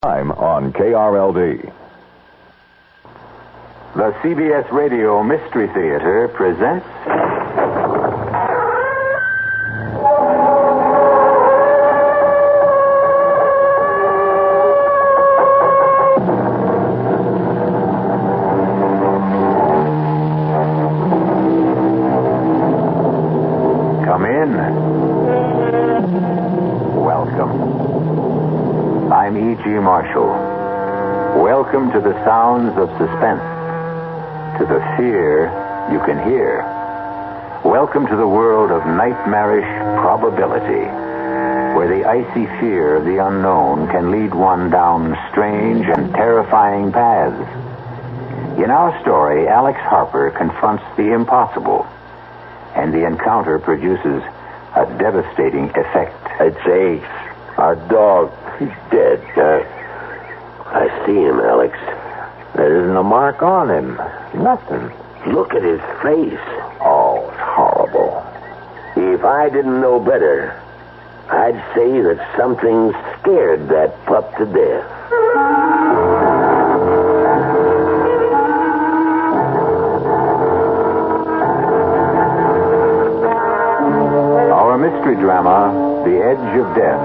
Time on KRLD. The CBS Radio Mystery Theater presents... Come in. Welcome. I'm E.G. Marshall. Welcome to the sounds of suspense. To the fear you can hear. Welcome to the world of nightmarish probability, where the icy fear of the unknown can lead one down strange and terrifying paths. In our story, Alex Harper confronts the impossible, and the encounter produces a devastating effect. It's Ace, our dog. He's dead. I see him, Alex. There isn't a mark on him. Nothing. Look at his face. Oh, it's horrible. If I didn't know better, I'd say that something scared that pup to death. Our mystery drama, The Edge of Death,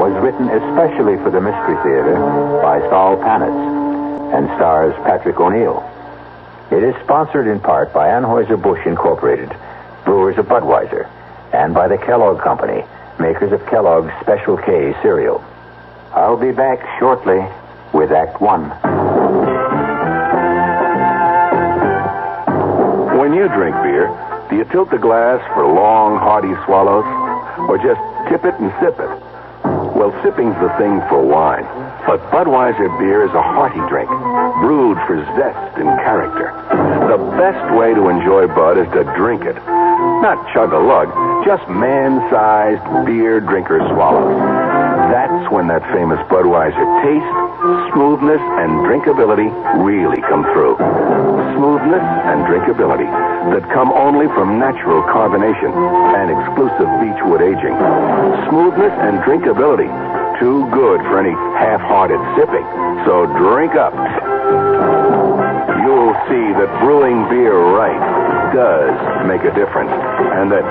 was written especially for the Mystery Theater by Saul Panitz and stars Patrick O'Neill. It is sponsored in part by Anheuser-Busch Incorporated, brewers of Budweiser, and by the Kellogg Company, makers of Kellogg's Special K cereal. I'll be back shortly with Act One. When you drink beer, do you tilt the glass for long, hearty swallows, or just tip it and sip it? Well, sipping's the thing for wine. But Budweiser beer is a hearty drink, brewed for zest and character. The best way to enjoy Bud is to drink it. Not chug a lug, just man-sized beer drinker swallows. That's when that famous Budweiser taste, smoothness, and drinkability really come through. Smoothness and drinkability that come only from natural carbonation and exclusive beechwood aging. Smoothness and drinkability, too good for any half-hearted sipping. So drink up. You'll see that brewing beer right does make a difference. And that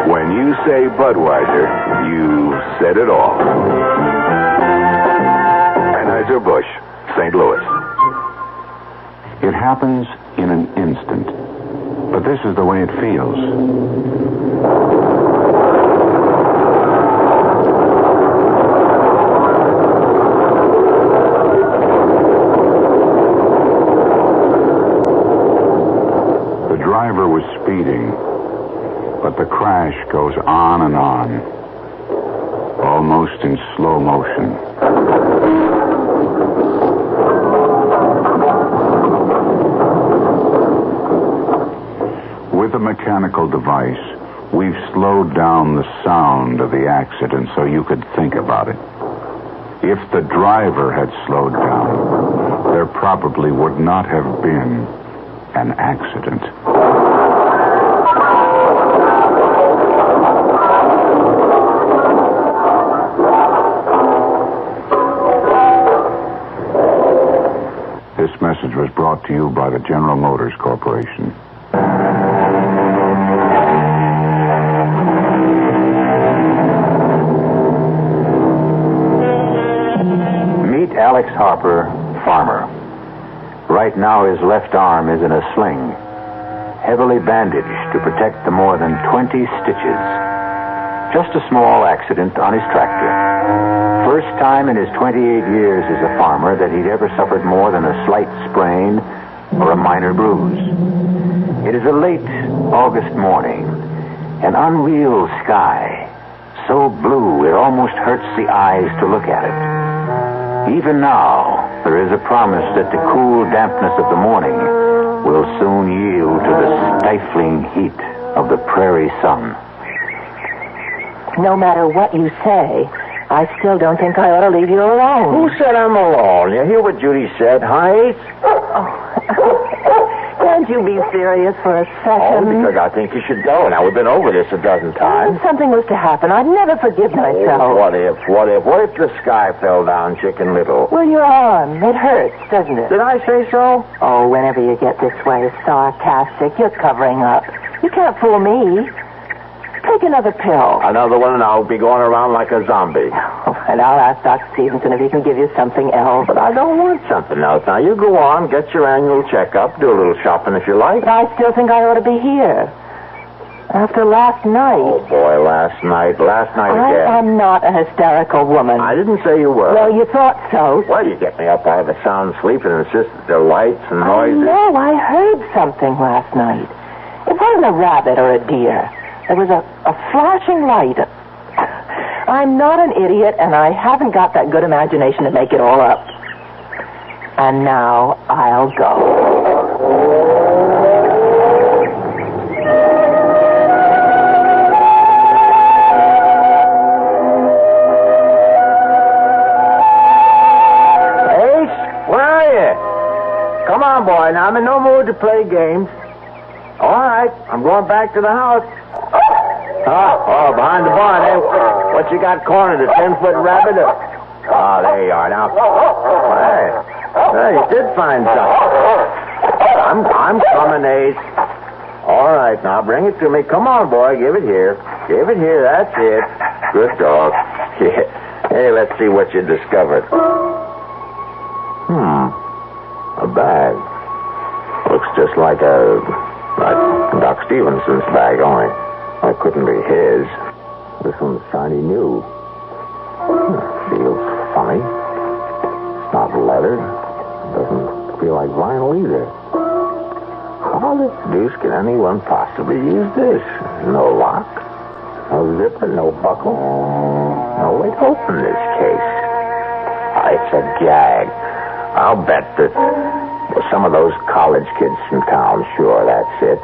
when you say Budweiser, you said it all. Anheuser-Busch, St. Louis. It happens in an instant. But this is the way it feels. The driver was speeding, but the crash goes on and on, almost in slow motion. With a mechanical device, we've slowed down the sound of the accident so you could think about it. If the driver had slowed down, there probably would not have been an accident. This message was brought to you by the General Motors Corporation. Meet Alex Harper, farmer. Right now his left arm is in a sling, heavily bandaged to protect the more than 20 stitches. Just a small accident on his tractor. First time in his 28 years as a farmer that he'd ever suffered more than a slight sprain or a minor bruise. It is a late August morning, an unreal sky, so blue it almost hurts the eyes to look at it. Even now, there is a promise that the cool dampness of the morning will soon yield to the stifling heat of the prairie sun. No matter what you say, I still don't think I ought to leave you alone. Who said I'm alone? You hear what Judy said, huh, Ace? Oh. Can't you be serious for a Oh, second? because I think you should go. Now, we've been over this a dozen times. If something was to happen, I'd never forgive myself. What if the sky fell down, Chicken Little? Well, your arm, it hurts, doesn't it? Did I say so? Oh, whenever you get this way, sarcastic, you're covering up. You can't fool me. Take another pill. Another one, and I'll be going around like a zombie. Oh, and I'll ask Dr. Stevenson if he can give you something else. But I don't want something else. Now, you go on, get your annual checkup, do a little shopping if you like. But I still think I ought to be here. After last night. Oh, boy, last night again. I'm not a hysterical woman. I didn't say you were. Well, you thought so. Well, you get me up out of a sound sleep and insist that there are lights and noises. No, I heard something last night. It wasn't a rabbit or a deer. There was a flashing light. I'm not an idiot, and I haven't got that good imagination to make it all up. And now I'll go. Come on, boy. Now, I'm in no mood to play games. All right. I'm going back to the house. Oh, behind the barn, eh? What you got cornered, a 10-foot rabbit? Oh, there you are. Now, hey, you did find something. I'm coming, Ace. All right, now, bring it to me. Come on, boy. Give it here. Give it here. That's it. Good dog. Hey, let's see what you discovered. A bag. Looks just like Doc Stevenson's bag, only that couldn't be his. This one's shiny new. Feels funny. It's not leather. Doesn't feel like vinyl either. How the deuce can anyone possibly use this? No lock, no zipper, no buckle. No way to open this case. It's a gag. I'll bet that some of those college kids from town, sure, that's it.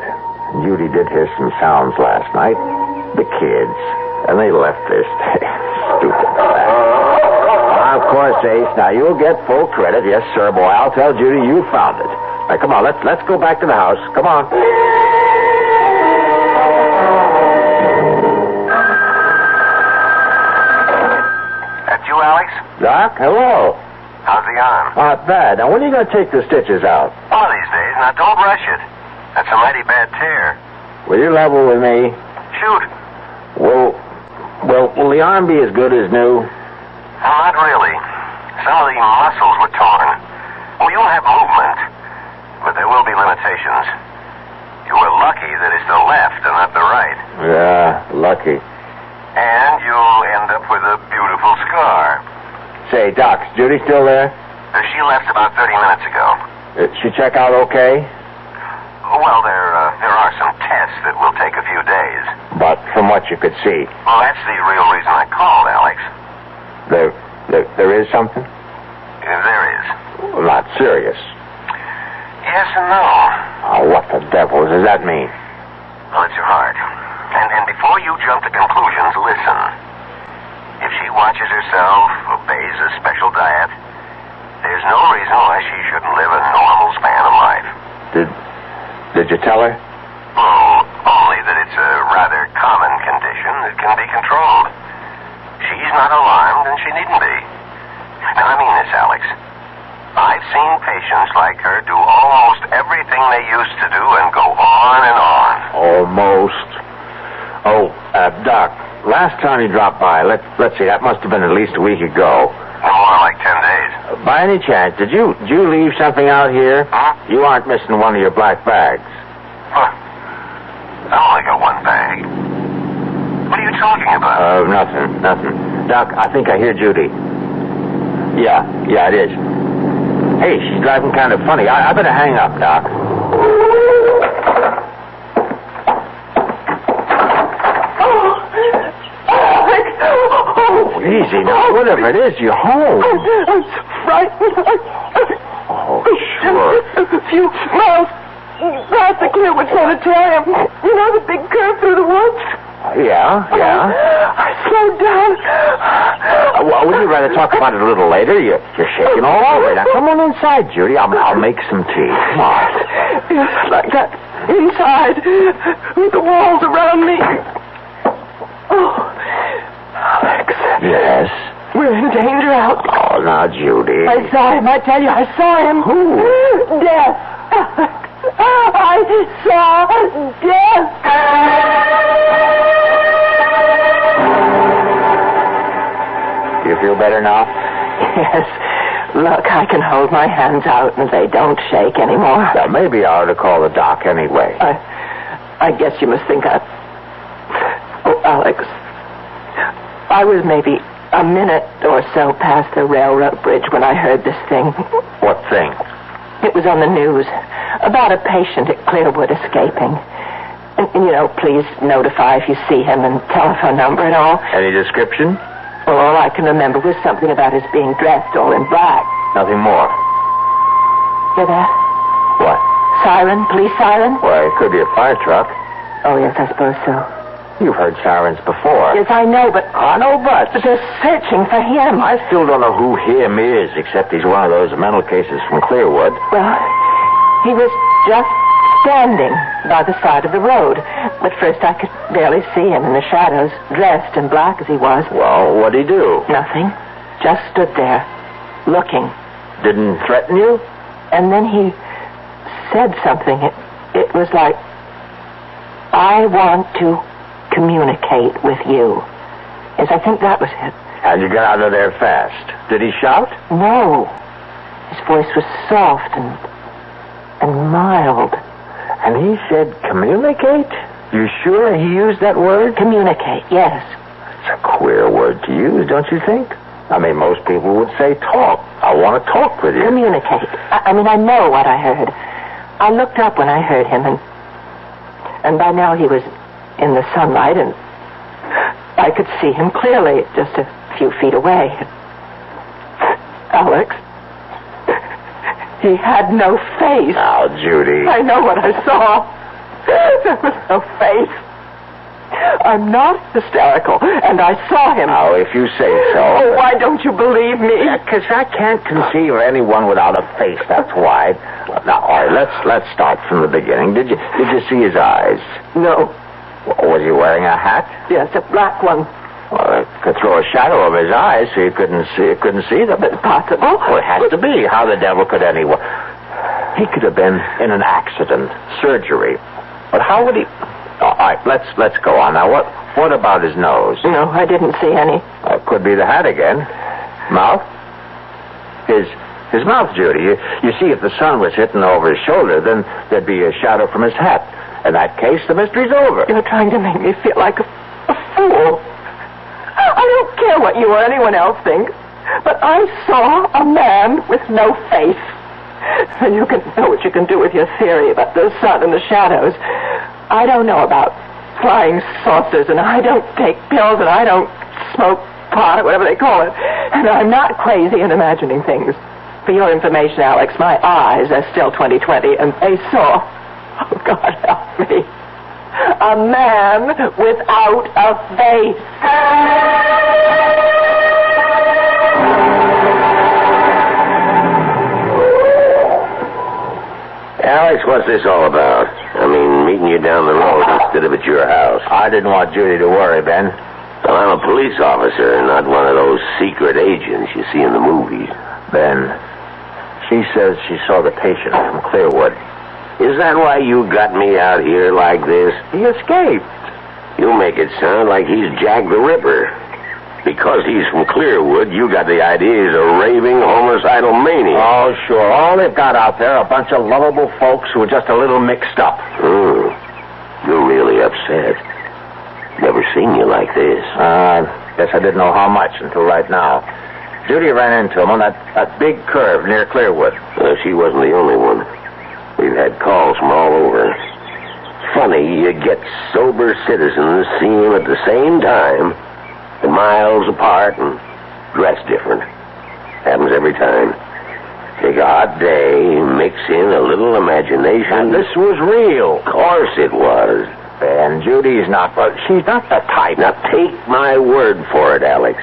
Judy did hear some sounds last night. The kids. And they left this stupid bag. Of course, Ace. Now, you'll get full credit. Yes, sir, boy. I'll tell Judy you found it. Now, come on. Let's go back to the house. Come on. That's you, Alex? Doc, hello. How's the arm? Not bad. Now, when are you going to take the stitches out? One of these days. Now, don't rush it. That's a mighty bad tear. Will you level with me? Shoot. Will the arm be as good as new? Well, not really. Some of the muscles were torn. Well, you'll have movement, but there will be limitations. You were lucky that it's the left and not the right. Yeah, lucky. And you'll end up with a beautiful scar. Say, Doc, is Judy still there? She left about 30 minutes ago. Did she check out okay? Well, there are some tests that will take a few days. But from what you could see. Well, that's the real reason I called, Alex. There is something? There is. Well, not serious. Yes and no. Oh, what the devil does that mean? Well, it's your heart. And before you jump to conclusions, listen. If she watches herself, obeys a special diet, there's no reason why she shouldn't live a normal span of life. Did you tell her? Oh, only that it's a rather common condition that can be controlled. She's not alarmed, and she needn't be. Now, I mean this, Alex. I've seen patients like her do almost everything they used to do and go on and on. Almost. Oh, Doc, last time you dropped by, let's see, that must have been at least a week ago. More like 10 days. By any chance, did you leave something out here? Huh? You aren't missing one of your black bags. Huh. I only got one bag. What are you talking about? Nothing. Doc, I think I hear Judy. Yeah, it is. Hey, she's driving kind of funny. I better hang up, Doc. Easy now. Whatever it is, you're home. I'm so frightened. Oh, sure. A few miles past the Clearwood Sanitarium. You know the big curve through the woods? Yeah. I slowed down. Well, would you rather talk about it a little later? You're shaking all over. Now, come on inside, Judy. I'll make some tea. Come on. Yes, like that. Inside. With the walls around me. Oh, Alex. Yes? We're in danger out. Oh, now, Judy. I saw him. I tell you, I saw him. Who? Death. Alex. I saw death. Do you feel better now? Yes. Look, I can hold my hands out and they don't shake anymore. Well, maybe I ought to call the doc anyway. I guess you must think I... Oh, Alex. I was maybe a minute or so past the railroad bridge when I heard this thing. What thing? It was on the news about a patient at Clearwood escaping. And, please notify if you see him and telephone number and all. Any description? Well, all I can remember was something about his being dressed all in black. Nothing more. Hear that? What? Siren? Police siren? Well, it could be a fire truck. Oh, yes, I suppose so. You've heard sirens before. Yes, I know, but... I know, but they're searching for him. I still don't know who him is, except he's one of those mental cases from Clearwood. Well, he was just standing by the side of the road. But first I could barely see him in the shadows, dressed in black as he was. Well, what'd he do? Nothing. Just stood there, looking. Didn't threaten you? And then he said something. It was like, I want to communicate with you. Yes, I think that was it. And you got out of there fast. Did he shout? No. His voice was soft and mild. And he said communicate? You sure he used that word? Communicate, yes. It's a queer word to use, don't you think? I mean, most people would say talk. I want to talk with you. Communicate. I know what I heard. I looked up when I heard him, and by now he was in the sunlight, and I could see him clearly, just a few feet away. Alex, he had no face. Now, Judy. I know what I saw. There was no face. I'm not hysterical, and I saw him. Now, if you say so. Oh, why don't you believe me? Because I can't conceive of anyone without a face, that's why. Now, all right, let's start from the beginning. Did you see his eyes? No. Was he wearing a hat? Yes, a black one. Well, it could throw a shadow over his eyes so you couldn't see them. But possible. Well, it has to be. How the devil could anyone? He could have been in an accident, surgery. But how would he... All right, let's go on. Now, what about his nose? No, I didn't see any. Could be the hat again. Mouth? His mouth, Judy. You see, if the sun was hitting over his shoulder, then there'd be a shadow from his hat. In that case, the mystery's over. You're trying to make me feel like a fool. I don't care what you or anyone else thinks, but I saw a man with no face. And you can know what you can do with your theory about the sun and the shadows. I don't know about flying saucers, and I don't take pills, and I don't smoke pot, or whatever they call it. And I'm not crazy in imagining things. For your information, Alex, my eyes are still 20/20, and they saw, oh, God help me, a man without a face. Alex, what's this all about? I mean, meeting you down the road instead of at your house. I didn't want Judy to worry, Ben. Well, I'm a police officer, not one of those secret agents you see in the movies. Ben, she says she saw the patient from Clearwood. Is that why you got me out here like this? He escaped. You make it sound like he's Jack the Ripper. Because he's from Clearwood, you got the idea he's a raving, homicidal maniac. Oh, sure. All they've got out there are a bunch of lovable folks who are just a little mixed up. You're really upset. Never seen you like this. Guess I didn't know how much until right now. Judy ran into him on that big curve near Clearwood. She wasn't the only one. We've had calls from all over. Funny, you get sober citizens seeing him at the same time, and miles apart, and dressed different. Happens every time. Take a hot day, mix in a little imagination. And this was real. Of course it was. And Judy's not, well, she's not the type. Now take my word for it, Alex.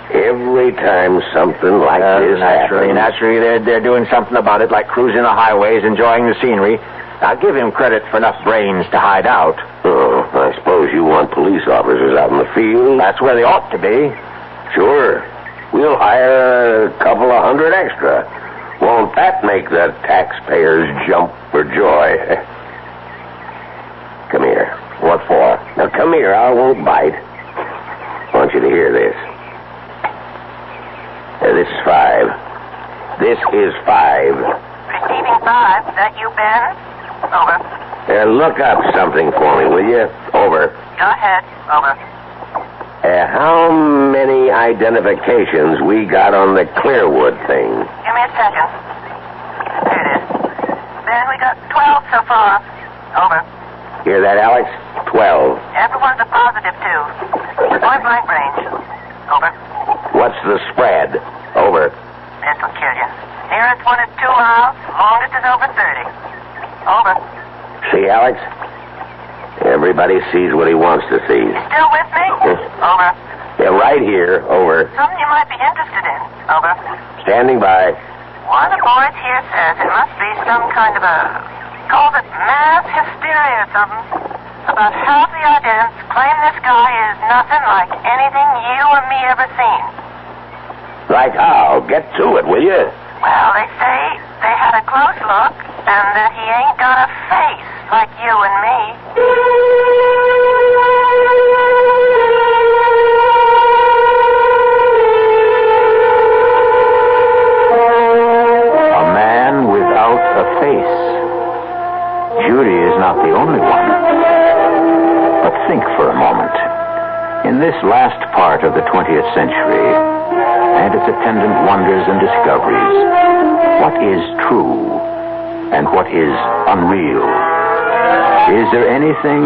Every time something like this happens... Naturally, they're doing something about it, like cruising the highways, enjoying the scenery. I'll give him credit for enough brains to hide out. Oh, I suppose you want police officers out in the field? That's where they ought to be. Sure. We'll hire a couple of hundred extra. Won't that make the taxpayers jump for joy? Come here. What for? Now, come here. I won't bite. I want you to hear this. This is 5. This is 5. Receiving 5. That you, Ben? Over. Look up something for me, will you? Over. Go ahead. Over. How many identifications we got on the Clearwood thing? Give me a second. Here it is. Ben, we got 12 so far. Over. Hear that, Alex? 12. Everyone's a positive, too. Point blank range. Over. What's the spread? Over. This'll kill you. Nearest one is 2 miles. Longest is over 30. Over. See, Alex? Everybody sees what he wants to see. You still with me? Over. Yeah, right here. Over. Something you might be interested in. Over. Standing by. One of the boys here says it must be some kind of calls it mass hysteria or something. About half the identities claim this guy is nothing like anything you or me ever seen. Like how? Get to it, will you? Well, they say they had a close look and that he ain't got a face like you and me. A man without a face. Judy is not the only one. But think for a moment. In this last part of the 20th century, and its attendant wonders and discoveries, what is true and what is unreal? Is there anything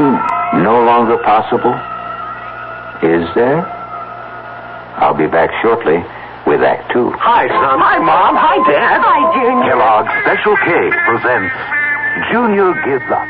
no longer possible? Is there? I'll be back shortly with Act 2. Hi, son. Hi, Mom. Hi, Dad. Hi, Junior. Kellogg's Special K presents Junior Gives Up.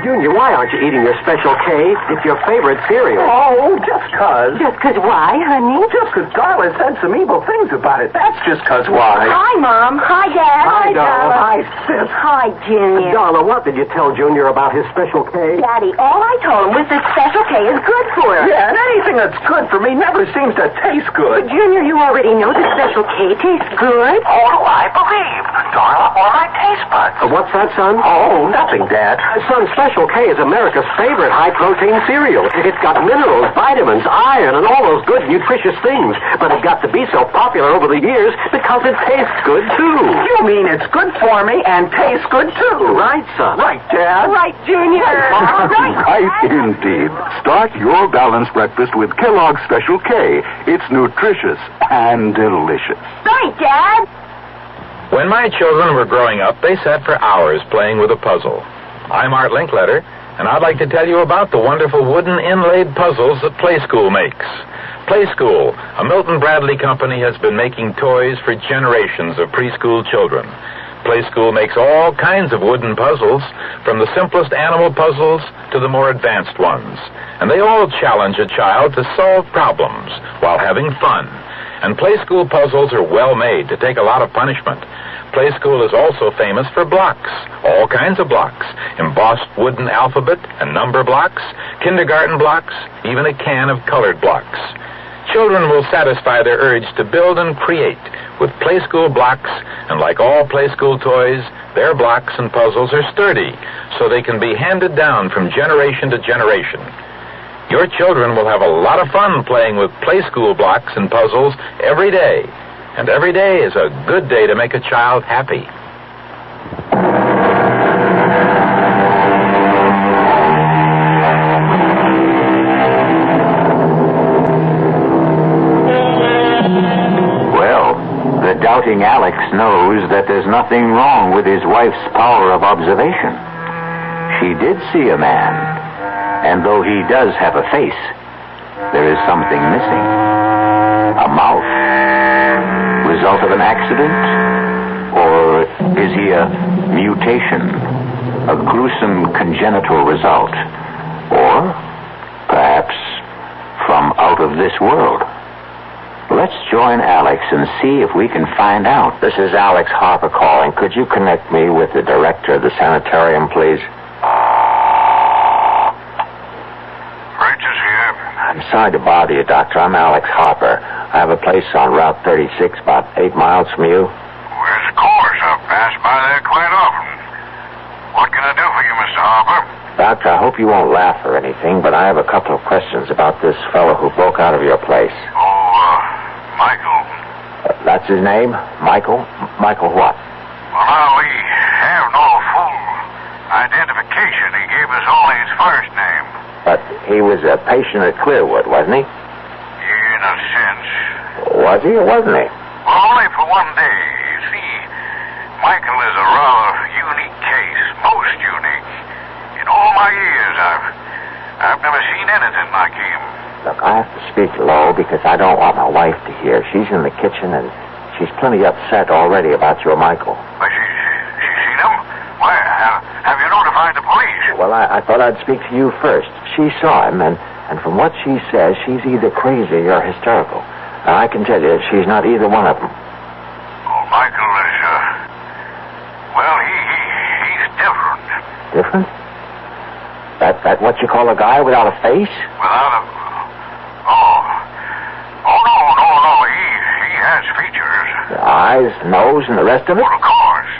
Junior, why aren't you eating your Special K? It's your favorite cereal. Oh, just 'cause. Just 'cause why, honey? Just 'cause Darla said some evil things about it. That's just 'cause why. Hi, Mom. Hi, Dad. Hi, Darla. Hi, sis. Hi, Junior. Darla, what did you tell Junior about his Special K? Daddy, all I told him was that Special K is good for us. Yeah, and anything that's good for me never seems to taste good. Junior, you already know that Special K tastes good. Oh, I believe. Darla, or my taste buds. What's that, son? Oh, nothing, Dad. Son, Special K is America's favorite high-protein cereal. It's got minerals, vitamins, iron, and all those good, nutritious things. But it got to be so popular over the years because it tastes good, too. You mean it's good for me and tastes good, too? Right, son. Right, Dad. Right, Junior. Right, indeed. Start your balanced breakfast with Kellogg's Special K. It's nutritious and delicious. Right, Dad. When my children were growing up, they sat for hours playing with a puzzle. I'm Art Linkletter, and I'd like to tell you about the wonderful wooden inlaid puzzles that Play School makes. Play School, a Milton Bradley company, has been making toys for generations of preschool children. Play School makes all kinds of wooden puzzles, from the simplest animal puzzles to the more advanced ones. And they all challenge a child to solve problems while having fun. And Play School puzzles are well made to take a lot of punishment. Play School is also famous for blocks, all kinds of blocks, embossed wooden alphabet and number blocks, kindergarten blocks, even a can of colored blocks. Children will satisfy their urge to build and create with Play School blocks, and like all Play School toys, their blocks and puzzles are sturdy, so they can be handed down from generation to generation. Your children will have a lot of fun playing with Play School blocks and puzzles every day. And every day is a good day to make a child happy. Well, the doubting Alex knows that there's nothing wrong with his wife's power of observation. She did see a man, and though he does have a face, there is something missing. A mouth. Result of an accident? Or is he a mutation? A gruesome congenital result? Or perhaps from out of this world? Let's join Alex and see if we can find out. This is Alex Harper calling. Could you connect me with the director of the sanitarium, please? Regis here. I'm sorry to bother you, Doctor. I'm Alex Harper. I have a place on Route 36, about 8 miles from you. Where's the course? I pass by there quite often. What can I do for you, Mr. Harper? Doctor, I hope you won't laugh or anything, but I have a couple of questions about this fellow who broke out of your place. Michael. That's his name? Michael? Michael what? Well, we have no full identification. He gave us only his first name. But he was a patient at Clearwood, wasn't he? In a sense. Was he or wasn't he? Well, only for one day. You see, Michael is a rather unique case. Most unique. In all my years, I've never seen anything like him. Look, I have to speak low because I don't want my wife to hear. She's in the kitchen and she's plenty upset already about your Michael. But she's seen him? Why, have you notified the police? Well, I thought I'd speak to you first. She saw him, and from what she says, she's either crazy or hysterical. And I can tell you, she's not either one of them. Oh, Michael is, well, he's different. Different? That what you call a guy without a face? Without a... Oh, no. He has features. The eyes, nose, and the rest of it? Well, of course.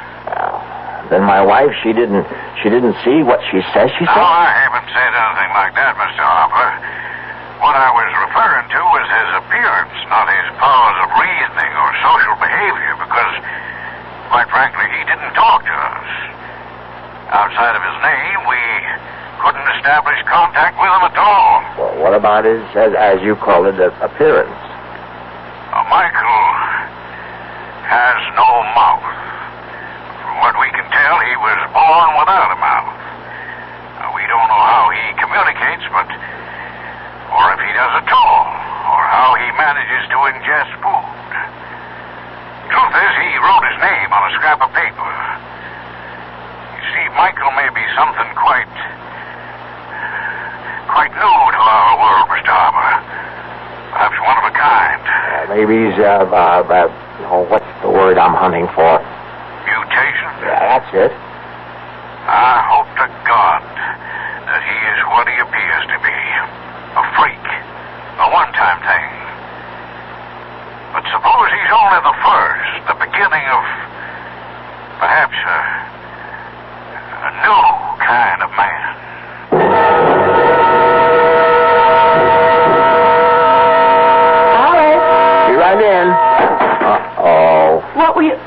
Then my wife, she didn't see what she says she saw? No, I haven't said anything like that, Mr. Harper. What I was referring to was his appearance, not his powers of reasoning or social behavior, because, quite frankly, he didn't talk to us. Outside of his name, we couldn't establish contact with him at all. Well, what about his, as you call it, appearance? Michael has no mouth. From what we can tell, he was born without a mouth. We don't know how he communicates, or if he does at all, or how he manages to ingest food. Truth is, he wrote his name on a scrap of paper. You see, Michael may be something quite new to our world, Mr. Harper. Perhaps one of a kind. Maybe he's, what's the word I'm hunting for? Mutation? Yeah, that's it. I hope to God that he is what he appears to be. A freak. A one-time thing. But suppose he's only the first, the beginning of perhaps a new kind of man. Right in. Uh-oh. What were you...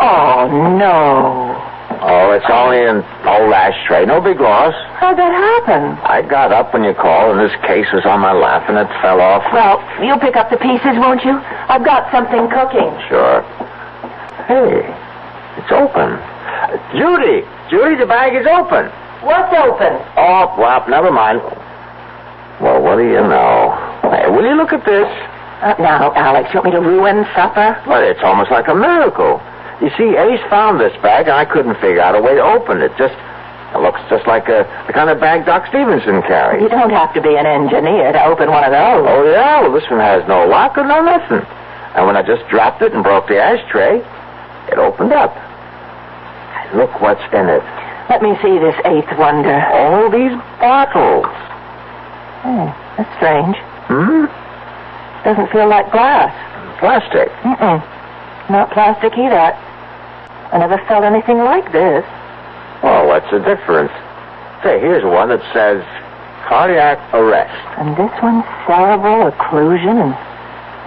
Oh, no. Oh, it's only an old ashtray. No big loss. How'd that happen? I got up when you called, and this case was on my lap, and it fell off. Well, you'll pick up the pieces, won't you? I've got something cooking. Sure. Hey, it's open. Judy, the bag is open. What's open? Oh, well, never mind. Well, what do you know? Hey, will you look at this? Now, Alex, you want me to ruin supper? Well, it's almost like a miracle. You see, Ace found this bag, and I couldn't figure out a way to open it. It looks just like the kind of bag Doc Stevenson carries. You don't have to be an engineer to open one of those. Oh, yeah? Well, this one has no lock or no nothing. And when I just dropped it and broke the ashtray, it opened up. Look what's in it. Let me see this eighth wonder. All these bottles. Oh, that's strange. Doesn't feel like glass. Plastic? Not plastic either. I never felt anything like this. Well, what's the difference? Say, here's one that says cardiac arrest. And this one's cerebral occlusion and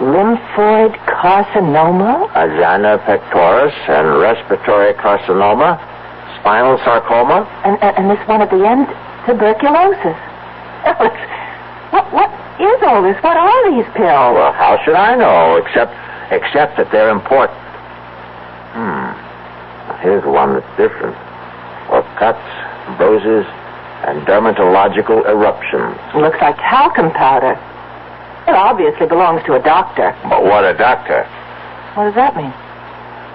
lymphoid carcinoma? Azana pectoris and respiratory carcinoma, spinal sarcoma. And this one at the end, tuberculosis. Alex, what is all this? What are these pills? Well, how should I know, except that they're important. Here's one that's different. For cuts, bruises, and dermatological eruptions. Looks like talcum powder. It obviously belongs to a doctor. But what a doctor? What does that mean?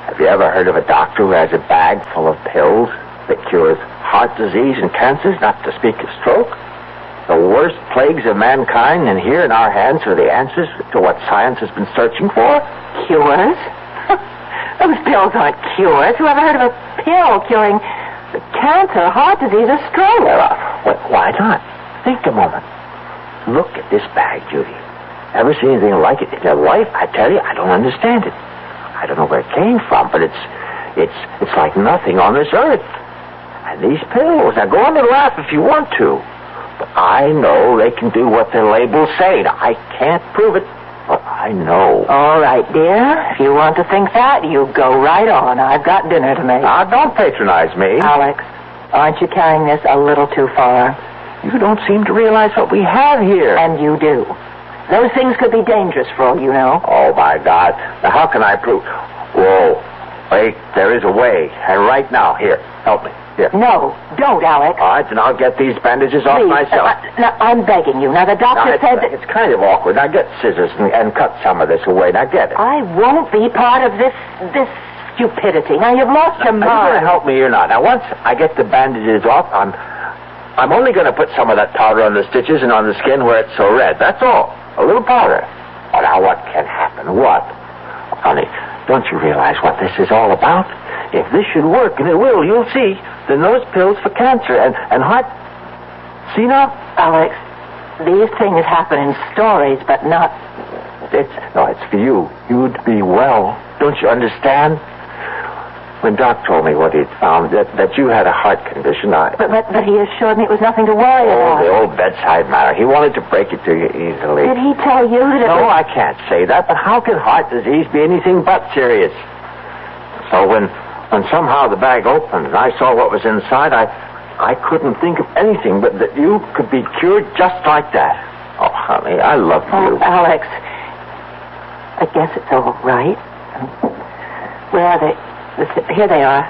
Have you ever heard of a doctor who has a bag full of pills that cures heart disease and cancers, not to speak of stroke? the worst plagues of mankind, and here in our hands are the answers to what science has been searching for? Cures? Those pills aren't cures. Who ever heard of a pill curing cancer, heart disease, or stroke? Why not? Think a moment. Look at this bag, Judy. Ever seen anything like it in your life? I tell you, I don't understand it. I don't know where it came from, but it's like nothing on this earth. And these pills, now go on and laugh if you want to, but I know they can do what their labels say. Now, I can't prove it, but I know. All right, dear. If you want to think that, you go right on. I've got dinner to make. Now, don't patronize me. Alex, aren't you carrying this a little too far? You don't seem to realize what we have here. And you do. Those things could be dangerous for all you know. Oh, my God. Now, how can I prove... Whoa. Wait, there is a way. And right now, here, help me. Here. No, don't, Alex. All right, then I'll get these bandages off Please, myself. Now, I'm begging you. Now, the doctor said that... It's kind of awkward. Now, get scissors and cut some of this away. Now, get it. I won't be part of this stupidity. Now, you've lost your mind. Are you going to help me or not? Now, once I get the bandages off, I'm only going to put some of that powder on the stitches and on the skin where it's so red. That's all. A little powder. Oh, now, what can happen? What? Honey, don't you realize what this is all about? If this should work, and it will, you'll see, then those pills for cancer and heart... See now? Alex, these things happen in stories, but not... It's for you. You'd be well. Don't you understand? When Doc told me what he'd found, that you had a heart condition, But he assured me it was nothing to worry about. Oh, the old bedside manner. He wanted to break it to you easily. Did he tell you that it No, was... I can't say that, but how can heart disease be anything but serious? So when somehow the bag opened and I saw what was inside, I couldn't think of anything but that you could be cured just like that. Oh, honey, I love you. Alex, I guess it's all right. Where are they? Here they are.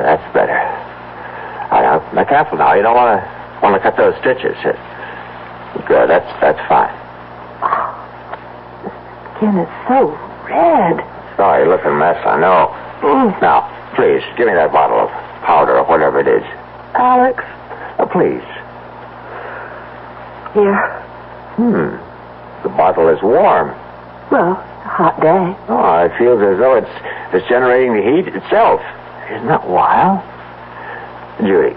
That's better. Now, careful now. You don't want to cut those stitches. Good. That's fine. The skin is so red. Sorry, looking mess. I know. Now, please give me that bottle of powder or whatever it is. Alex. Please. Here. The bottle is warm. Well, a hot day. Oh, it feels as though it's generating the heat itself. Isn't that wild? Judy,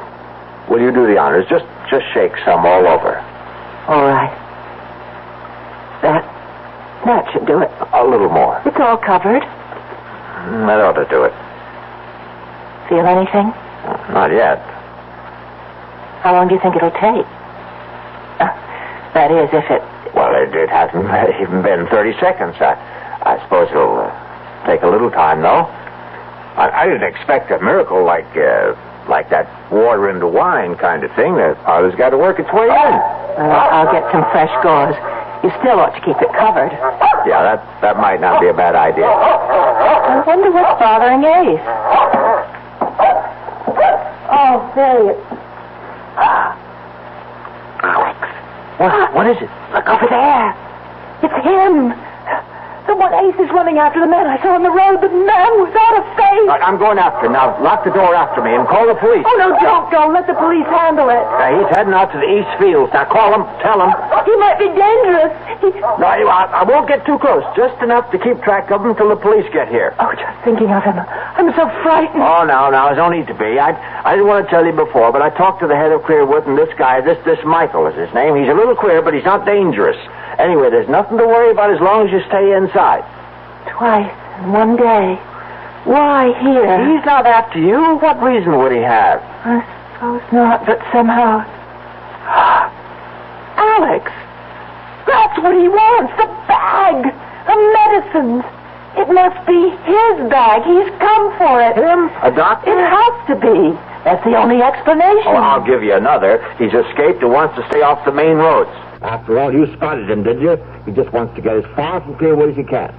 will you do the honors? Just shake some all over. All right. That should do it. A little more. It's all covered. That ought to do it. Feel anything? Not yet. How long do you think it'll take? That is, if it... Well, it hasn't even been 30 seconds. I suppose it'll take a little time, though. I didn't expect a miracle like that water into wine kind of thing. The powder's got to work its way in. I'll get some fresh gauze. You still ought to keep it covered. Yeah, that might not be a bad idea. I wonder what's bothering Ace. Oh, there he is. Alex. What is it? Look over there. It's him. The one Ace is running after, the man I saw on the road, the man without a face. Right, I'm going after him. Now, lock the door after me and call the police. Oh, no, don't go. Let the police handle it. He's heading out to the East Fields. Now, call him. Tell him. He might be dangerous. No, I won't get too close. Just enough to keep track of him till the police get here. Oh, just thinking of him. I'm so frightened. Oh, now, there's no need to be. I didn't want to tell you before, but I talked to the head of Clearwood, and this guy, this Michael is his name. He's a little queer, but he's not dangerous. Anyway, there's nothing to worry about as long as you stay inside. Twice in one day. Why here? He's not after you. What reason would he have? I suppose not, but somehow... Alex! That's what he wants, the bag! The medicines! It must be his bag. He's come for it. Him? A doctor? It has to be. That's the only explanation. Oh, I'll give you another. He's escaped and wants to stay off the main roads. After all, you spotted him, did you? He just wants to get as far from Clearwood as he can.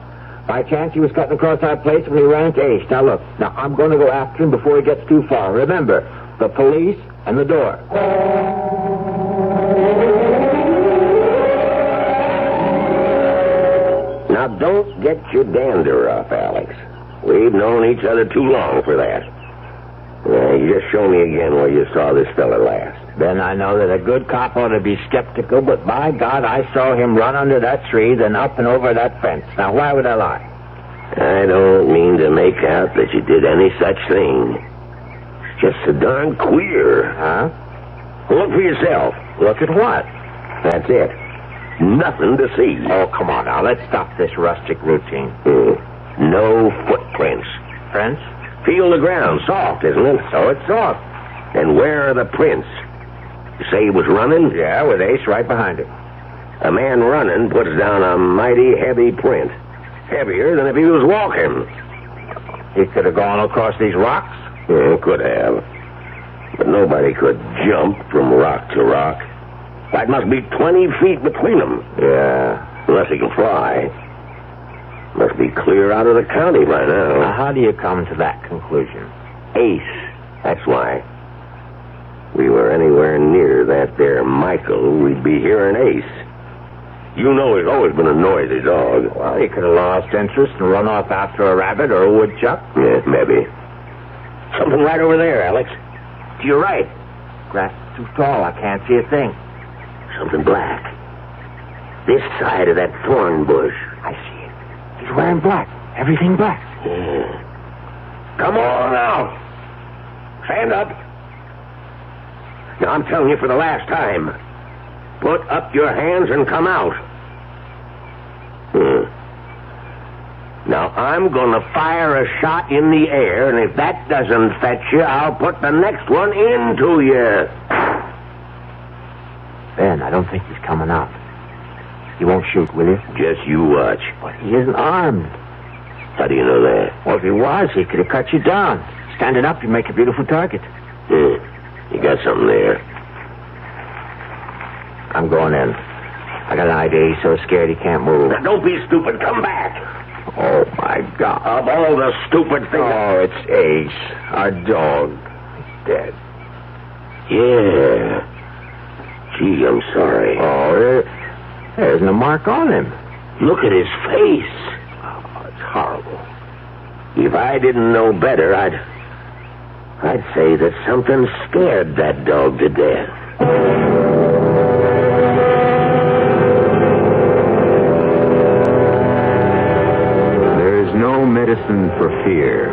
By chance, he was cutting across our place when he ran to Ace. Now, look. Now, I'm going to go after him before he gets too far. Remember, the police and the door. Now, don't get your dander up, Alex. We've known each other too long for that. You just show me again where you saw this fella last. Then I know that a good cop ought to be skeptical, but by God, I saw him run under that tree, then up and over that fence. Now, why would I lie? I don't mean to make out that you did any such thing. It's just so darn queer. Huh? Look for yourself. Look at what? That's it. Nothing to see. Oh, come on now. Let's stop this rustic routine. No footprints. Prince? Feel the ground. Soft, isn't it? So it's soft. And where are the prints? You say he was running? Yeah, with Ace right behind him. A man running puts down a mighty heavy print. Heavier than if he was walking. He could have gone across these rocks. Could have. But nobody could jump from rock to rock. That must be 20 feet between them. Yeah. Unless he can fly. Must be clear out of the county by now. Now, how do you come to that conclusion? Ace. That's why. We were anywhere near that there Michael, we'd be hearing Ace. You know he's always been a noisy dog. Well, he could have lost interest and run off after a rabbit or a woodchuck. Yeah, maybe. Something right over there, Alex. To your right. Grass is too tall. I can't see a thing. Something black. This side of that thorn bush. I see it. He's wearing black. Everything black. Yeah. Come on now. Stand up. Now, I'm telling you for the last time. Put up your hands and come out. Now, I'm going to fire a shot in the air, and if that doesn't fetch you, I'll put the next one into you. Ben, I don't think he's coming out. You won't shoot, will you? Just you watch. But he isn't armed. How do you know that? Well, if he was, he could have cut you down. Standing up, you make a beautiful target. You got something there. I'm going in. I got an idea. He's so scared he can't move. Now, don't be stupid. Come back. Oh, my God. Of all the stupid things... Oh, it's Ace. Our dog. He's dead. Yeah. Gee, I'm sorry. Oh, there isn't a mark on him. Look at his face. Oh, it's horrible. If I didn't know better, I'd say that something scared that dog to death. No medicine for fear.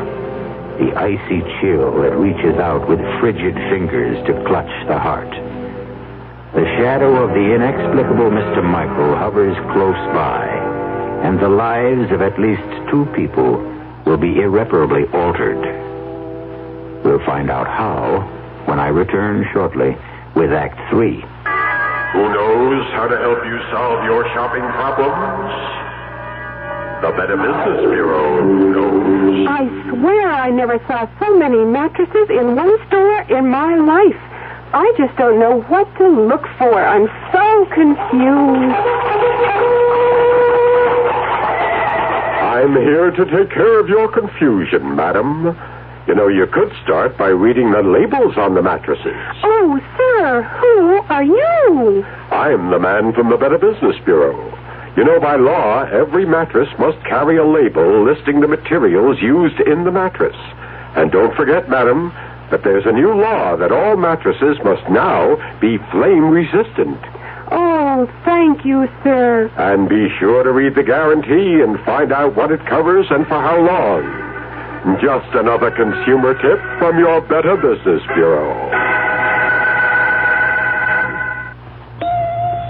The icy chill that reaches out with frigid fingers to clutch the heart. The shadow of the inexplicable Mr. Michael hovers close by, and the lives of at least 2 people will be irreparably altered. We'll find out how when I return shortly with Act 3. Who knows how to help you solve your shopping problems? The Better Business Bureau knows. I swear I never saw so many mattresses in one store in my life. I just don't know what to look for. I'm so confused. I'm here to take care of your confusion, madam. You know, you could start by reading the labels on the mattresses. Oh, sir, who are you? I'm the man from the Better Business Bureau. You know, by law, every mattress must carry a label listing the materials used in the mattress. And don't forget, madam, that there's a new law that all mattresses must now be flame-resistant. Oh, thank you, sir. And be sure to read the guarantee and find out what it covers and for how long. Just another consumer tip from your Better Business Bureau.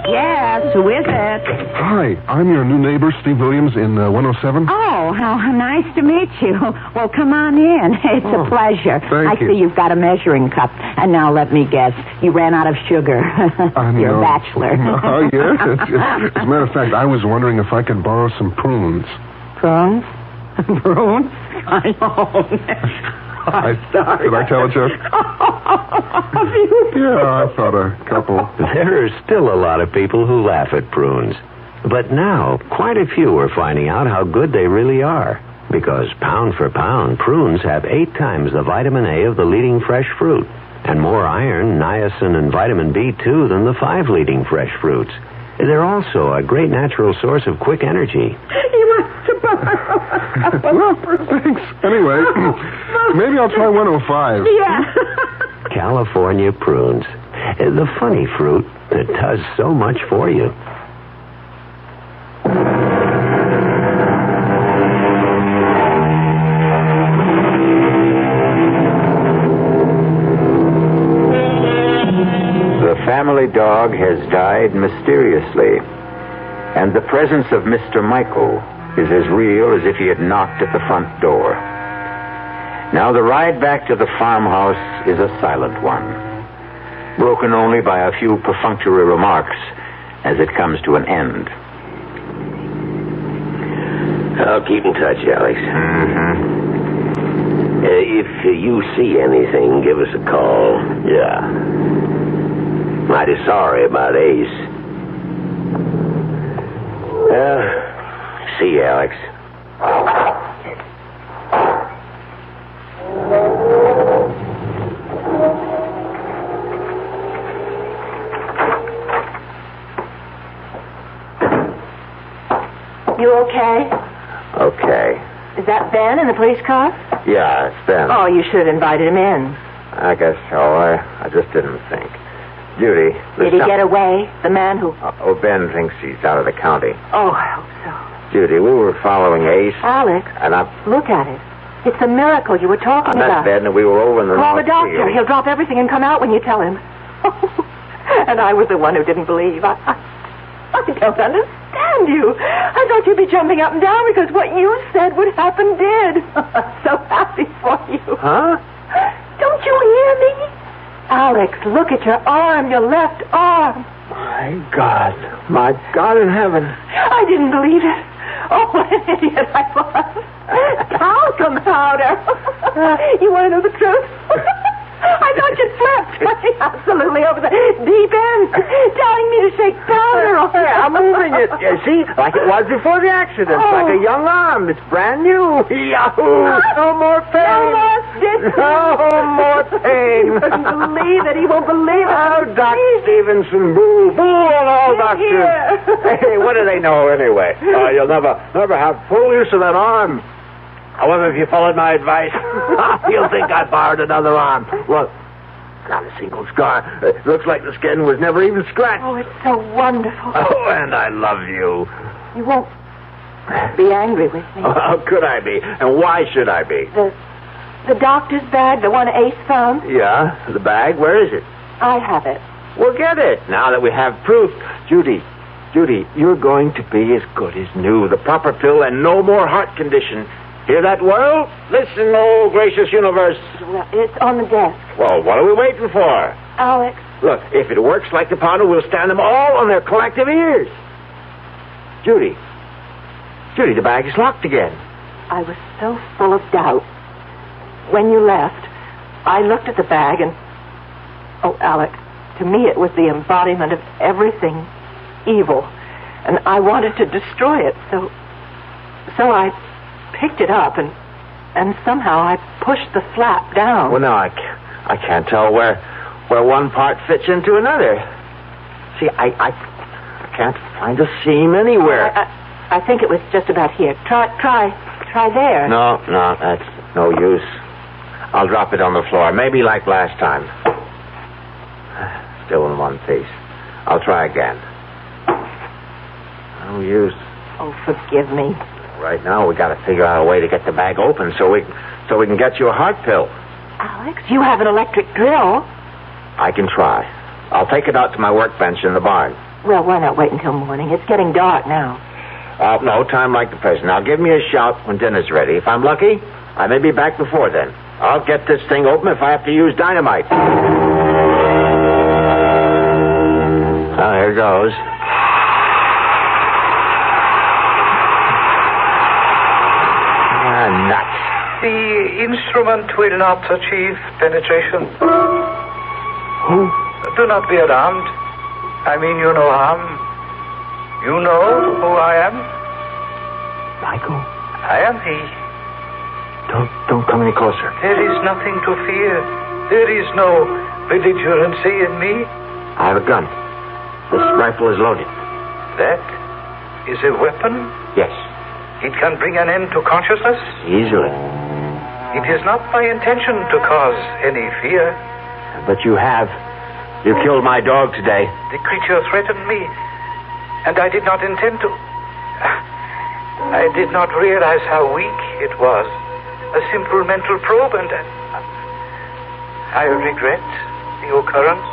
Yes, who is it? Hi, I'm your new neighbor, Steve Williams, in 107. Oh, how nice to meet you. Well, come on in. It's a pleasure. Thank you. I see you've got a measuring cup. And now let me guess, you ran out of sugar. You're a bachelor. Oh, yeah. As a matter of fact, I was wondering if I could borrow some prunes. Prunes? Prunes? I know. I'm sorry. Did I tell a joke? Yeah, I thought a couple. There are still a lot of people who laugh at prunes. But now, quite a few are finding out how good they really are. Because pound for pound, prunes have 8 times the vitamin A of the leading fresh fruit. And more iron, niacin, and vitamin B2 than the 5 leading fresh fruits. They're also a great natural source of quick energy. You must have borrowed. Well, thanks. Anyway, maybe I'll try 105. Yeah. California prunes. The funny fruit that does so much for you. The family dog has died mysteriously, and the presence of Mr. Michael is as real as if he had knocked at the front door. Now the ride back to the farmhouse is a silent one, broken only by a few perfunctory remarks as it comes to an end. I'll keep in touch, Alex. Mm-hmm. If you see anything, give us a call. Yeah. Mighty sorry about Ace. See you, Alex. You okay? Okay. Is that Ben in the police car? Yeah, it's Ben. Oh, you should have invited him in. I guess so. I just didn't think. Judy. Did he get away? The man who... Oh, Ben thinks he's out of the county. Oh, I hope so. Judy, we were following Ace. Alex, and look at it. It's a miracle you were talking about. Ben, and we were over in the Call North the doctor. Field. He'll drop everything and come out when you tell him. And I was the one who didn't believe. I don't understand you. I thought you'd be jumping up and down because what you said would happen did. I'm so happy for you. Huh? Don't you hear me? Alex, look at your arm, your left arm. My God in heaven. I didn't believe it. Oh, what an idiot I was. Talcum powder. You want to know the truth? I thought you'd flipped. Absolutely over the deep end. Telling me to shake powder on it. I'm moving it. See, like it was before the accident. Like a young arm. It's brand new. Yahoo! No more pain. No more stitches. No more pain. He wouldn't believe it. He won't believe it. Oh, Doc Stevenson, boo. Boo on all doctors. Hey, what do they know anyway? You'll never have full use of that arm. I wonder if you followed my advice. You'll think I borrowed another arm. Look, not a single scar. It looks like the skin was never even scratched. Oh, it's so wonderful. Oh, and I love you. You won't be angry with me. Oh, how could I be? And why should I be? The doctor's bag, the one Ace found? Yeah, the bag. Where is it? I have it. Well, get it. Now that we have proof. Judy, you're going to be as good as new. The proper pill and no more heart condition. Hear that, world? Listen, oh gracious universe. Well, it's on the desk. Well, what are we waiting for? Alex. Look, if it works like the powder, we'll stand them all on their collective ears. Judy, the bag is locked again. I was so full of doubt. When you left, I looked at the bag and... Oh, Alex, to me it was the embodiment of everything evil. And I wanted to destroy it, so I picked it up and somehow I pushed the flap down. Well, now I can't tell where one part fits into another. See, I can't find a seam anywhere. I think it was just about here. Try there. No, that's no use. I'll drop it on the floor, maybe like last time. Still in one piece. I'll try again. No use. Oh, forgive me. Right now, we got to figure out a way to get the bag open so we can get you a heart pill. Alex, you have an electric drill. I can try. I'll take it out to my workbench in the barn. Well, why not wait until morning? It's getting dark now. No time like the present. Now give me a shout when dinner's ready. If I'm lucky, I may be back before then. I'll get this thing open if I have to use dynamite. Oh, here goes. Nuts. The instrument will not achieve penetration. Who? Do not be alarmed. I mean you no harm. You know who I am? Michael? I am he. Don't come any closer. There is nothing to fear. There is no belligerency in me. I have a gun. This rifle is loaded. That is a weapon? Yes. It can bring an end to consciousness? Easily. It is not my intention to cause any fear. But you have You killed my dog today. The creature threatened me, and I did not intend to. I did not realize how weak it was. A simple mental probe, and I regret the occurrence.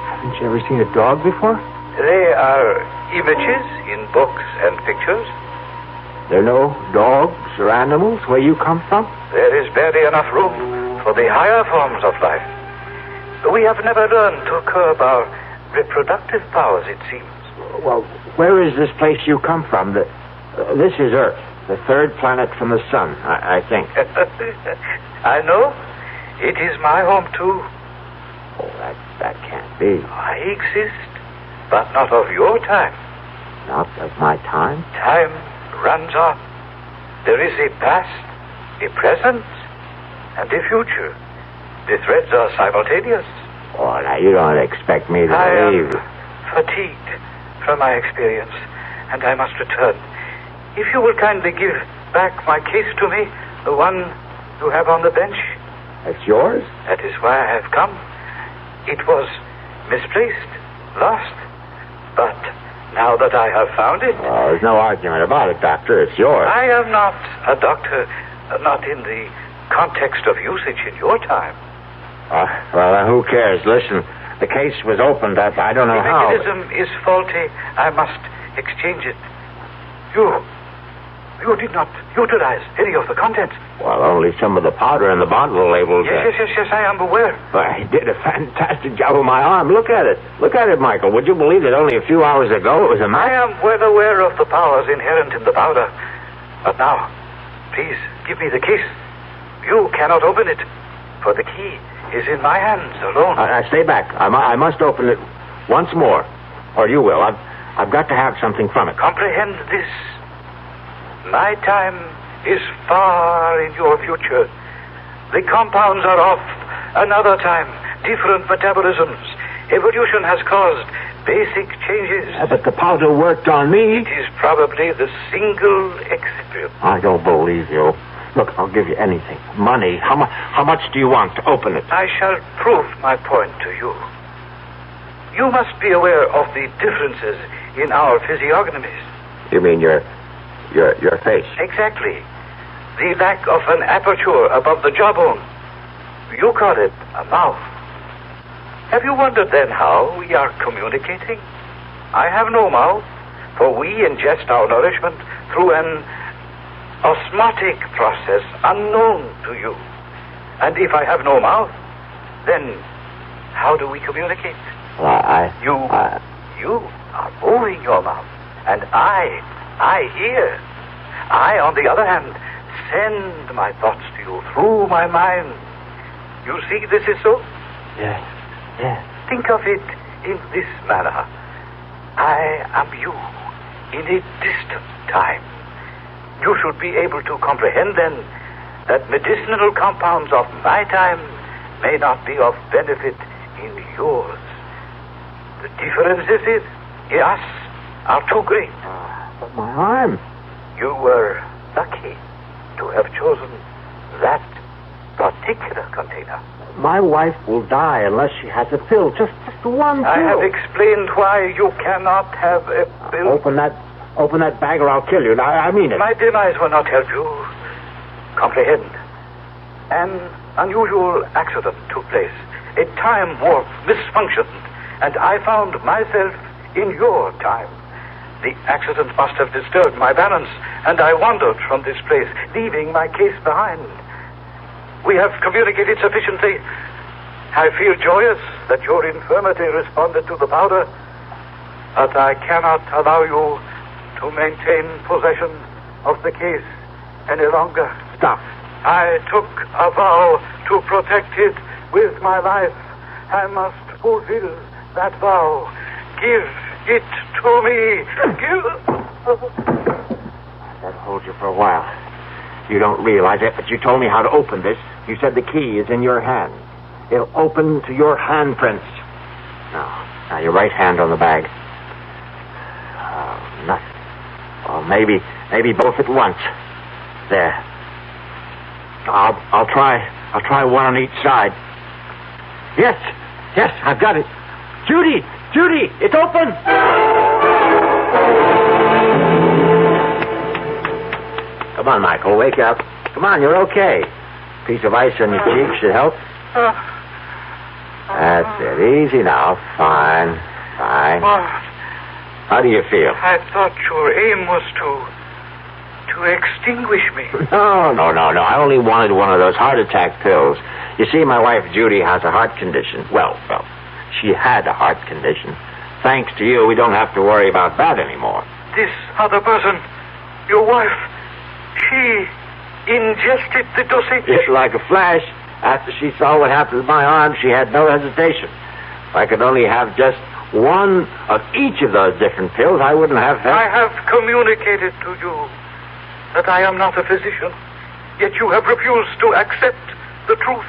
Haven't you ever seen a dog before? They are images in books and pictures. There are no dogs or animals where you come from? There is barely enough room for the higher forms of life. We have never learned to curb our reproductive powers, it seems. Well, where is this place you come from? This is Earth, the third planet from the sun, I think. I know. It is my home, too. Oh, that can't be. I exist, but not of your time. Not of my time? Time runs on. There is a past, a present, and a future. The threads are simultaneous. Oh, now you don't expect me to I believe. am fatigued from my experience, and I must return. If you will kindly give back my case to me, the one you have on the bench. It's yours? That is why I have come. It was misplaced, lost. But now that I have found it... Well, there's no argument about it, Doctor. It's yours. I am not a doctor, not in the context of usage in your time. Who cares? Listen, the case was opened up. I don't know how. The mechanism is faulty. I must exchange it. You did not utilize any of the contents. Well, only some of the powder and the bottle labels. Yes, I am aware. But I did a fantastic job with my arm. Look at it. Look at it, Michael. Would you believe that only a few hours ago it was a match? I am well aware of the powers inherent in the powder. But now, please, give me the case. You cannot open it, for the key is in my hands alone. Stay back. I must open it once more. Or you will. I've got to have something from it. Comprehend this. My time is far in your future. The compounds are of another time, different metabolisms. Evolution has caused basic changes. But the powder worked on me. It is probably the single excipient. I don't believe you. Look, I'll give you anything. Money. How much do you want to open it? I shall prove my point to you. You must be aware of the differences in our physiognomies. You mean your face? Exactly. The lack of an aperture above the jawbone. You call it a mouth. Have you wondered then how we are communicating? I have no mouth, for we ingest our nourishment through an osmotic process unknown to you. And if I have no mouth, then how do we communicate? You are moving your mouth, and I hear. I, on the other hand, send my thoughts to you through my mind. You see this is so? Yes. Think of it in this manner. I am you in a distant time. You should be able to comprehend then that medicinal compounds of my time may not be of benefit in yours. The differences in us are too great. But my arm. You were lucky to have chosen that particular container. My wife will die unless she has a pill. Just one pill. I have explained why you cannot have a pill. Open that bag or I'll kill you. I mean it. My demise will not help you. Comprehend. An unusual accident took place. A time warp misfunctioned, and I found myself in your time. The accident must have disturbed my balance, and I wandered from this place, leaving my case behind. We have communicated sufficiently. I feel joyous that your infirmity responded to the powder, but I cannot allow you to maintain possession of the case any longer. Stop. I took a vow to protect it with my life. I must fulfill that vow. Give it to me. That holds you for a while. You don't realize it, but you told me how to open this. You said the key is in your hand. It'll open to your handprints. Now your right hand on the bag. Oh, nothing. Well, maybe both at once. There. I'll try one on each side. Yes. Yes, I've got it. Judy! Judy! It's open! Come on, Michael. Wake up. Come on, you're okay. Piece of ice on your cheek should help. That's it. Easy now. Fine. How do you feel? I thought your aim was to extinguish me. No. I only wanted one of those heart attack pills. You see, my wife Judy has a heart condition. Well, she had a heart condition. Thanks to you, we don't have to worry about that anymore. This other person, your wife, she ingested the dosage? Just like a flash. After she saw what happened to my arm, she had no hesitation. If I could only have just one of each of those different pills, I wouldn't have I have communicated to you that I am not a physician, yet you have refused to accept the truth.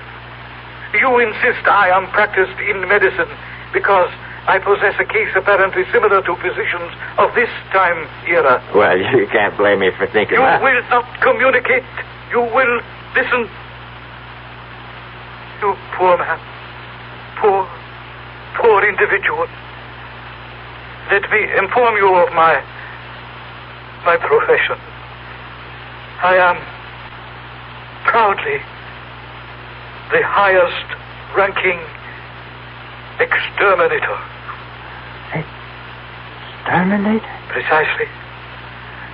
You insist I am practiced in medicine because I possess a case apparently similar to physicians of this time era. Well, you can't blame me for thinking that. You will not communicate. You will listen. You poor man. Poor individual. Let me inform you of my profession. I am proudly the highest ranking exterminator. Exterminator? Precisely.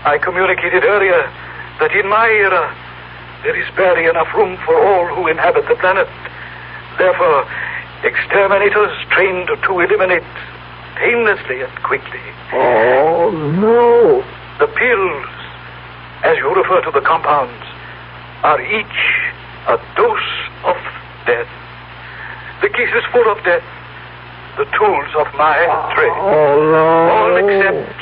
I communicated earlier that in my era there is barely enough room for all who inhabit the planet. Therefore, exterminators trained to eliminate painlessly and quickly. Oh, no. The pills, as you refer to the compounds, are each a dose of death. The case is full of death. The tools of my trade. Oh, no. All except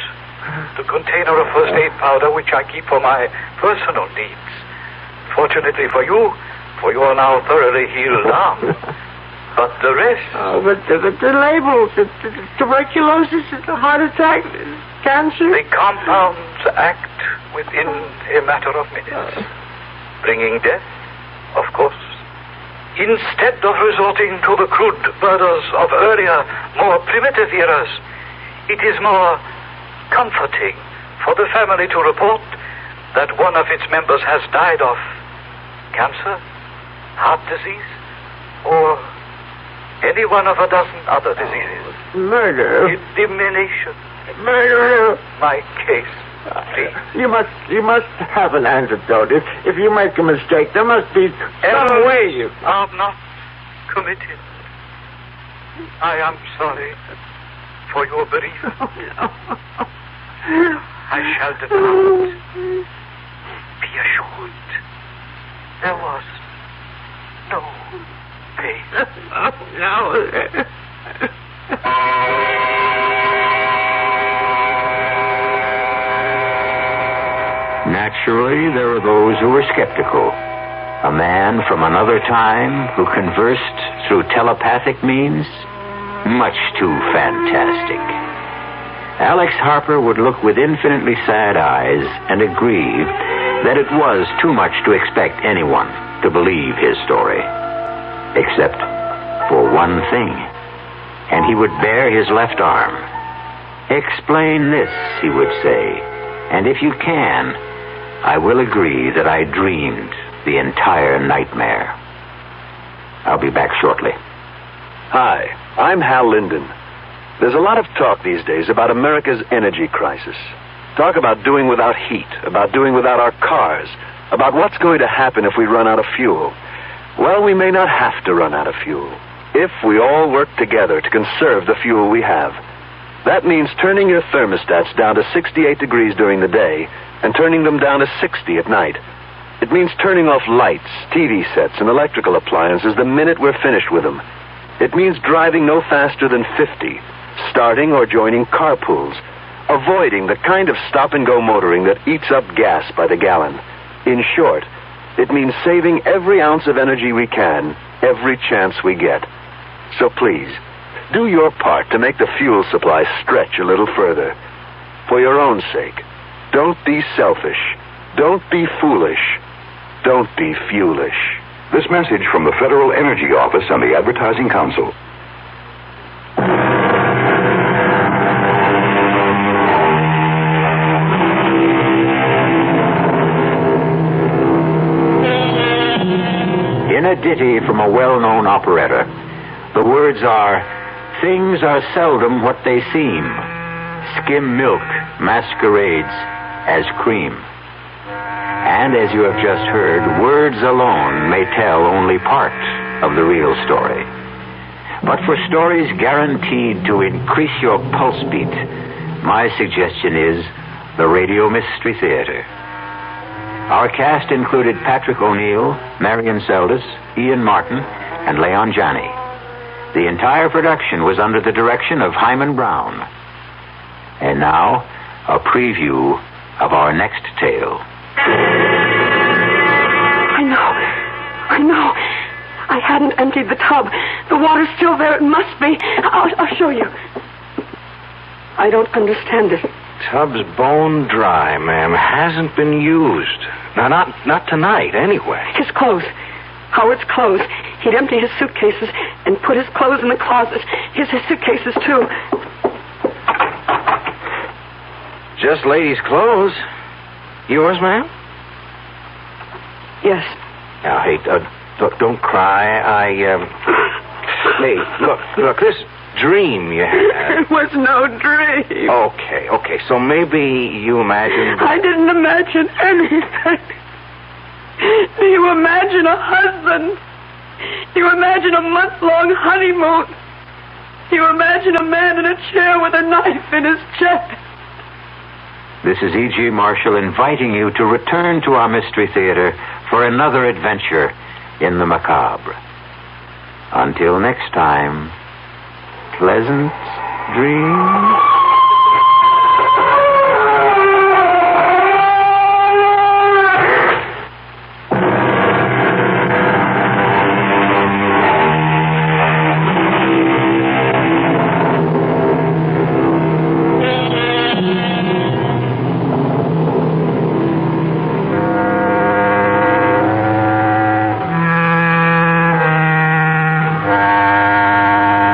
the container of first aid powder which I keep for my personal needs. Fortunately for you are now thoroughly healed arm. But the rest... Oh, but the labels, the tuberculosis, the heart attack, cancer... The compounds act within a matter of minutes. Bringing death, of course. Instead of resorting to the crude murders of earlier, more primitive eras, it is more comforting for the family to report that one of its members has died of cancer, heart disease, or any one of a dozen other diseases. Murder. Elimination. Murder. My case. Please. You must have an antidote. If you make a mistake, there must be some way you... are not committed. I am sorry for your bereavement. I shall depart. Be assured, there was no pain. No. Naturally, there were those who were skeptical. A man from another time who conversed through telepathic means? Much too fantastic. Alex Harper would look with infinitely sad eyes and agree that it was too much to expect anyone to believe his story. Except for one thing. And he would bare his left arm. Explain this, he would say. And if you can, I will agree that I dreamed the entire nightmare. I'll be back shortly. Hi, I'm Hal Linden. There's a lot of talk these days about America's energy crisis. Talk about doing without heat, about doing without our cars, about what's going to happen if we run out of fuel. Well, we may not have to run out of fuel if we all work together to conserve the fuel we have. That means turning your thermostats down to 68 degrees during the day and turning them down to 60 at night. It means turning off lights, TV sets, and electrical appliances the minute we're finished with them. It means driving no faster than 50, starting or joining carpools, avoiding the kind of stop-and-go motoring that eats up gas by the gallon. In short, it means saving every ounce of energy we can, every chance we get. So please, do your part to make the fuel supply stretch a little further. For your own sake, don't be selfish. Don't be foolish. Don't be fuelish. This message from the Federal Energy Office and the Advertising Council. In a ditty from a well-known operetta, the words are, "Things are seldom what they seem. Skim milk masquerades as cream." And as you have just heard, words alone may tell only part of the real story. But for stories guaranteed to increase your pulse beat, my suggestion is the Radio Mystery Theater. Our cast included Patrick O'Neill, Marion Seldes, Ian Martin, and Leon Janney. The entire production was under the direction of Hyman Brown. And now, a preview of our next tale. I know. I hadn't emptied the tub. The water's still there. It must be. I'll show you. I don't understand it. Tub's bone dry, ma'am. Hasn't been used. Now, not tonight, anyway. His clothes. Howard's clothes. He'd empty his suitcases and put his clothes in the closet. His suitcases, too. Just ladies' clothes. Yours, ma'am? Yes. Now, hey, don't cry. Hey, look, this dream you had. It was no dream. Okay, so maybe you imagined... I didn't imagine anything. Do you imagine a husband? Do you imagine a month-long honeymoon? Do you imagine a man in a chair with a knife in his chest? This is E.G. Marshall inviting you to return to our Mystery Theater for another adventure in the macabre. Until next time, pleasant dreams.